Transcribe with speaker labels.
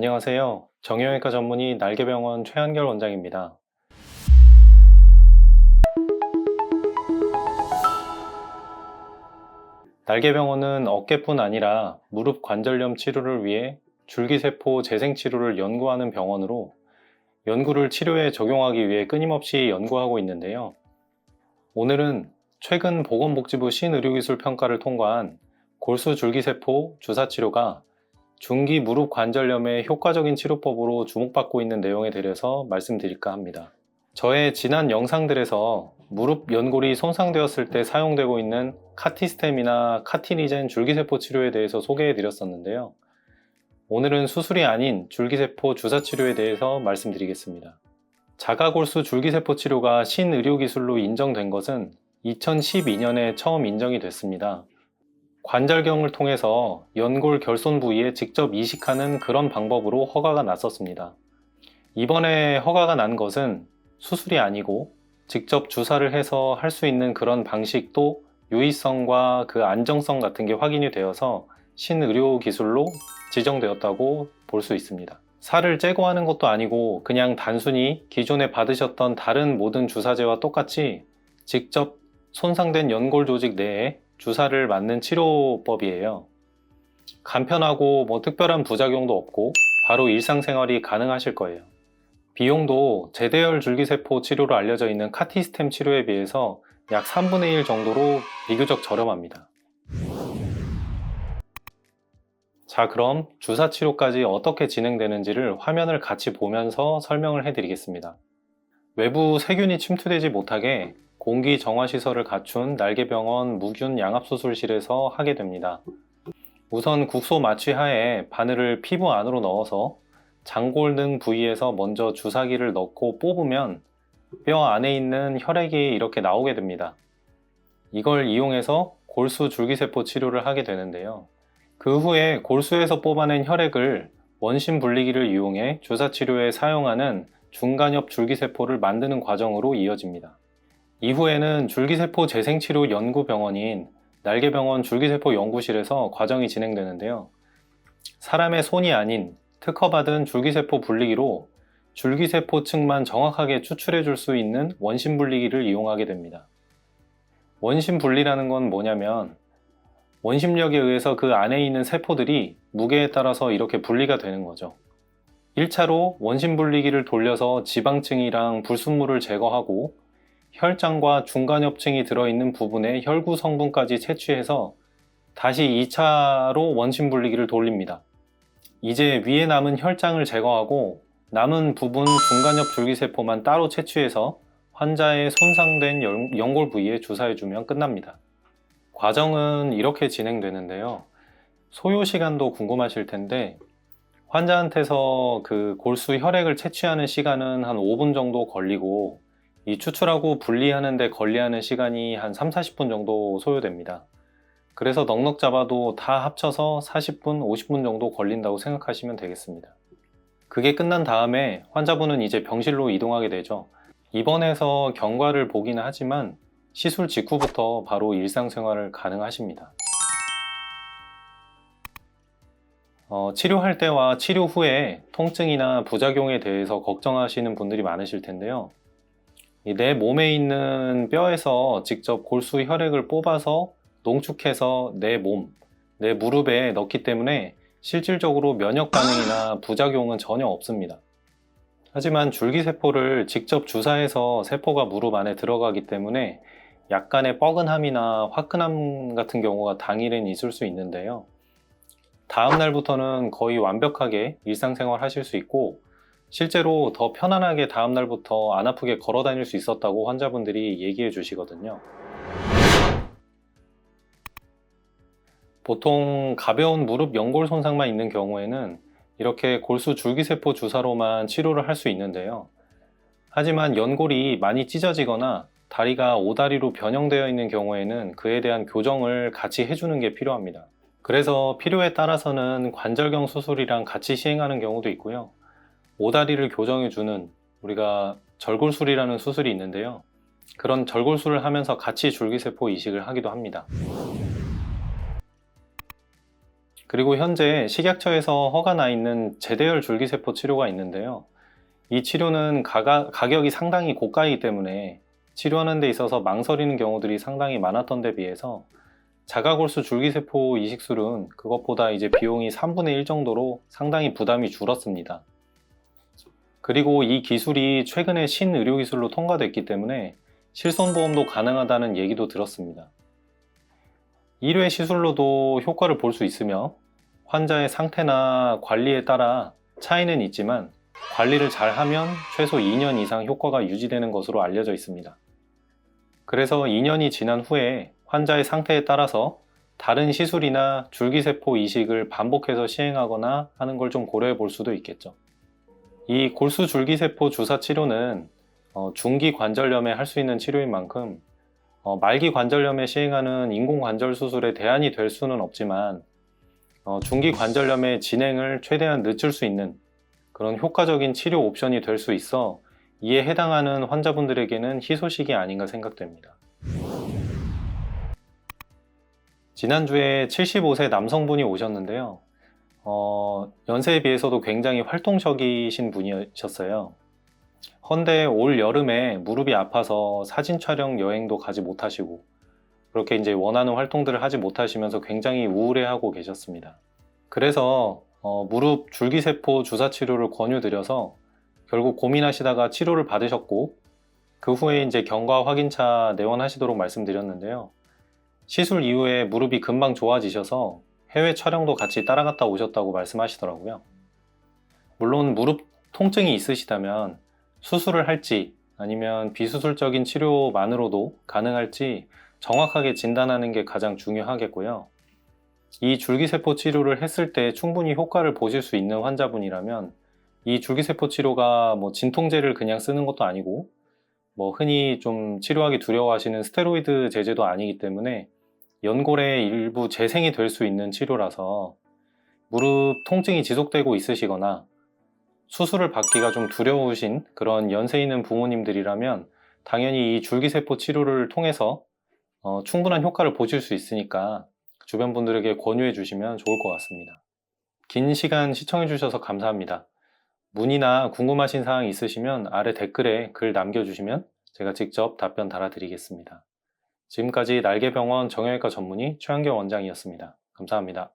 Speaker 1: 안녕하세요. 정형외과 전문의 날개병원 최한결 원장입니다. 날개병원은 어깨뿐 아니라 무릎 관절염 치료를 위해 줄기세포 재생치료를 연구하는 병원으로 연구를 치료에 적용하기 위해 끊임없이 연구하고 있는데요. 오늘은 최근 보건복지부 신의료기술 평가를 통과한 골수 줄기세포 주사치료가 중기 무릎 관절염의 효과적인 치료법으로 주목받고 있는 내용에 대해서 말씀드릴까 합니다. 저의 지난 영상들에서 무릎 연골이 손상되었을 때 사용되고 있는 카티스템이나 카티니젠 줄기세포 치료에 대해서 소개해 드렸었는데요. 오늘은 수술이 아닌 줄기세포 주사치료에 대해서 말씀드리겠습니다. 자가골수 줄기세포 치료가 신의료기술로 인정된 것은 2012년에 처음 인정이 됐습니다. 관절경을 통해서 연골 결손 부위에 직접 이식하는 그런 방법으로 허가가 났었습니다. 이번에 허가가 난 것은 수술이 아니고 직접 주사를 해서 할 수 있는 그런 방식도 유의성과 그 안정성 같은 게 확인이 되어서 신의료 기술로 지정되었다고 볼 수 있습니다. 살을 째고 하는 것도 아니고 그냥 단순히 기존에 받으셨던 다른 모든 주사제와 똑같이 직접 손상된 연골 조직 내에 주사를 맞는 치료법이에요. 간편하고 특별한 부작용도 없고 바로 일상생활이 가능하실 거예요. 비용도 제대열 줄기세포 치료로 알려져 있는 카티스템 치료에 비해서 약 3분의 1 정도로 비교적 저렴합니다. 자, 그럼 주사 치료까지 어떻게 진행되는지를 화면을 같이 보면서 설명을 해드리겠습니다. 외부 세균이 침투되지 못하게 공기 정화 시설을 갖춘 날개병원 무균 양압수술실에서 하게 됩니다. 우선 국소 마취 하에 바늘을 피부 안으로 넣어서 장골 등 부위에서 먼저 주사기를 넣고 뽑으면 뼈 안에 있는 혈액이 이렇게 나오게 됩니다. 이걸 이용해서 골수 줄기세포 치료를 하게 되는데요. 그 후에 골수에서 뽑아낸 혈액을 원심 분리기를 이용해 주사 치료에 사용하는 중간엽 줄기세포를 만드는 과정으로 이어집니다. 이후에는 줄기세포 재생치료 연구병원인 날개병원 줄기세포 연구실에서 과정이 진행되는데요. 사람의 손이 아닌 특허받은 줄기세포 분리기로 줄기세포 층만 정확하게 추출해 줄 수 있는 원심 분리기를 이용하게 됩니다. 원심 분리라는 건 뭐냐면 원심력에 의해서 그 안에 있는 세포들이 무게에 따라서 이렇게 분리가 되는 거죠. 1차로 원심 분리기를 돌려서 지방층이랑 불순물을 제거하고 혈장과 중간엽층이 들어있는 부분의 혈구 성분까지 채취해서 다시 2차로 원심 분리기를 돌립니다. 이제 위에 남은 혈장을 제거하고 남은 부분 중간엽 줄기세포만 따로 채취해서 환자의 손상된 연골 부위에 주사해주면 끝납니다. 과정은 이렇게 진행되는데요. 소요 시간도 궁금하실 텐데 환자한테서 그 골수 혈액을 채취하는 시간은 한 5분 정도 걸리고 이 추출하고 분리하는 데 걸려하는 시간이 한 3-40분 정도 소요됩니다. 그래서 넉넉 잡아도 다 합쳐서 40분, 50분 정도 걸린다고 생각하시면 되겠습니다. 그게 끝난 다음에 환자분은 이제 병실로 이동하게 되죠. 입원해서 경과를 보기는 하지만 시술 직후부터 바로 일상생활을 가능하십니다. 치료할 때와 치료 후에 통증이나 부작용에 대해서 걱정하시는 분들이 많으실 텐데요. 내 몸에 있는 뼈에서 직접 골수 혈액을 뽑아서 농축해서 내 몸, 내 무릎에 넣기 때문에 실질적으로 면역 반응이나 부작용은 전혀 없습니다. 하지만 줄기세포를 직접 주사해서 세포가 무릎 안에 들어가기 때문에 약간의 뻐근함이나 화끈함 같은 경우가 당일엔 있을 수 있는데요. 다음 날부터는 거의 완벽하게 일상생활 하실 수 있고 실제로 더 편안하게 다음 날부터 안 아프게 걸어 다닐 수 있었다고 환자분들이 얘기해 주시거든요. 보통 가벼운 무릎 연골 손상만 있는 경우에는 이렇게 골수 줄기세포 주사로만 치료를 할 수 있는데요. 하지만 연골이 많이 찢어지거나 다리가 오다리로 변형되어 있는 경우에는 그에 대한 교정을 같이 해주는 게 필요합니다. 그래서 필요에 따라서는 관절경 수술이랑 같이 시행하는 경우도 있고요. 오다리를 교정해주는 우리가 절골술이라는 수술이 있는데요. 그런 절골술을 하면서 같이 줄기세포 이식을 하기도 합니다. 그리고 현재 식약처에서 허가 나 있는 제대열 줄기세포 치료가 있는데요. 이 치료는 가격이 상당히 고가이기 때문에 치료하는 데 있어서 망설이는 경우들이 상당히 많았던 데 비해서 자가골수 줄기세포 이식술은 그것보다 이제 비용이 3분의 1 정도로 상당히 부담이 줄었습니다. 그리고 이 기술이 최근에 신의료기술로 통과됐기 때문에 실손보험도 가능하다는 얘기도 들었습니다. 1회 시술로도 효과를 볼 수 있으며 환자의 상태나 관리에 따라 차이는 있지만 관리를 잘 하면 최소 2년 이상 효과가 유지되는 것으로 알려져 있습니다. 그래서 2년이 지난 후에 환자의 상태에 따라서 다른 시술이나 줄기세포 이식을 반복해서 시행하거나 하는 걸 좀 고려해 볼 수도 있겠죠. 이 골수 줄기세포 주사 치료는 중기 관절염에 할 수 있는 치료인 만큼 말기 관절염에 시행하는 인공관절 수술의 대안이 될 수는 없지만 중기 관절염의 진행을 최대한 늦출 수 있는 그런 효과적인 치료 옵션이 될 수 있어 이에 해당하는 환자분들에게는 희소식이 아닌가 생각됩니다. 지난주에 75세 남성분이 오셨는데요. 연세에 비해서도 굉장히 활동적이신 분이셨어요. 헌데 올 여름에 무릎이 아파서 사진 촬영 여행도 가지 못하시고 그렇게 이제 원하는 활동들을 하지 못하시면서 굉장히 우울해하고 계셨습니다. 그래서 무릎 줄기세포 주사 치료를 권유드려서 결국 고민하시다가 치료를 받으셨고 그 후에 이제 경과 확인차 내원하시도록 말씀드렸는데요. 시술 이후에 무릎이 금방 좋아지셔서 해외 촬영도 같이 따라갔다 오셨다고 말씀하시더라고요. 물론 무릎 통증이 있으시다면 수술을 할지 아니면 비수술적인 치료만으로도 가능할지 정확하게 진단하는 게 가장 중요하겠고요. 이 줄기세포 치료를 했을 때 충분히 효과를 보실 수 있는 환자분이라면 이 줄기세포 치료가 뭐 진통제를 그냥 쓰는 것도 아니고 뭐 흔히 좀 치료하기 두려워하시는 스테로이드 제제도 아니기 때문에 연골의 일부 재생이 될 수 있는 치료라서 무릎 통증이 지속되고 있으시거나 수술을 받기가 좀 두려우신 그런 연세 있는 부모님들이라면 당연히 이 줄기세포 치료를 통해서 충분한 효과를 보실 수 있으니까 주변 분들에게 권유해 주시면 좋을 것 같습니다. 긴 시간 시청해 주셔서 감사합니다. 문의나 궁금하신 사항 있으시면 아래 댓글에 글 남겨주시면 제가 직접 답변 달아드리겠습니다. 지금까지 날개병원 정형외과 전문의 최한경 원장이었습니다. 감사합니다.